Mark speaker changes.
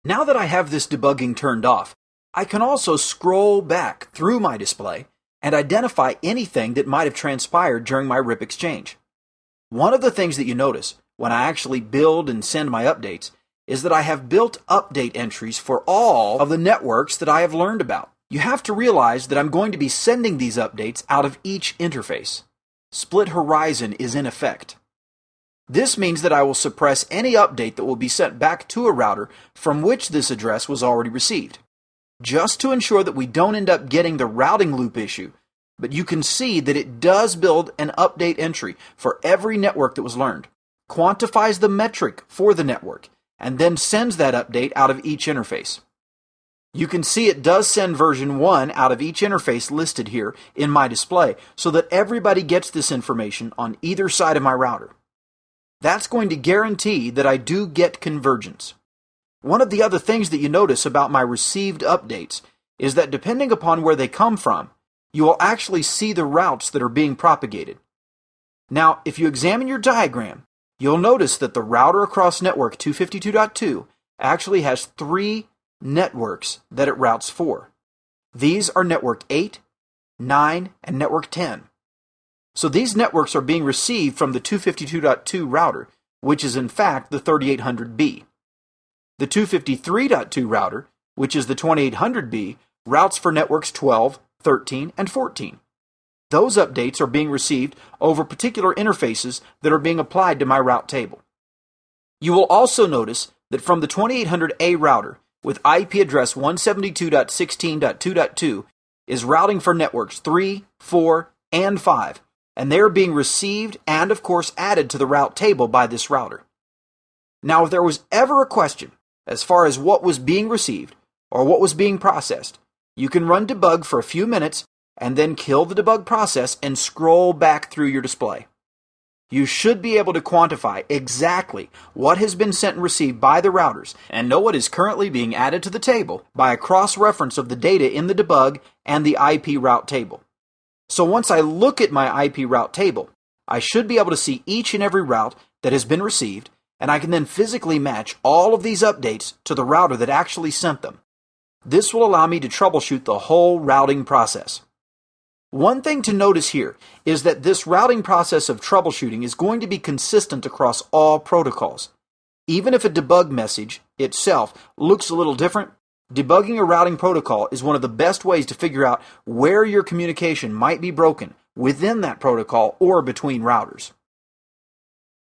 Speaker 1: Now that I have this debugging turned off, I can also scroll back through my display and identify anything that might have transpired during my RIP exchange. One of the things that you notice when I actually build and send my updates is that I have built update entries for all of the networks that I have learned about. You have to realize that I'm going to be sending these updates out of each interface. Split horizon is in effect. This means that I will suppress any update that will be sent back to a router from which this address was already received, just to ensure that we don't end up getting the routing loop issue. But you can see that it does build an update entry for every network that was learned, quantifies the metric for the network, and then sends that update out of each interface. You can see it does send version 1 out of each interface listed here in my display so that everybody gets this information on either side of my router. That's going to guarantee that I do get convergence. One of the other things that you notice about my received updates is that depending upon where they come from, you will actually see the routes that are being propagated. Now, if you examine your diagram, you'll notice that the router across network 252.2 actually has 3 networks that it routes for. These are network 8, 9, and network 10. So these networks are being received from the 252.2 router, which is in fact the 3800B. The 253.2 router, which is the 2800B, routes for networks 12, 13, and 14. Those updates are being received over particular interfaces that are being applied to my route table. You will also notice that from the 2800A router with IP address 172.16.2.2 is routing for networks 3, 4, and 5, and they are being received and of course added to the route table by this router. Now, if there was ever a question as far as what was being received or what was being processed, you can run debug for a few minutes and then kill the debug process and scroll back through your display. You should be able to quantify exactly what has been sent and received by the routers and know what is currently being added to the table by a cross-reference of the data in the debug and the IP route table. So once I look at my IP route table, I should be able to see each and every route that has been received, and I can then physically match all of these updates to the router that actually sent them. This will allow me to troubleshoot the whole routing process. One thing to notice here is that this routing process of troubleshooting is going to be consistent across all protocols. Even if a debug message itself looks a little different, debugging a routing protocol is one of the best ways to figure out where your communication might be broken within that protocol or between routers.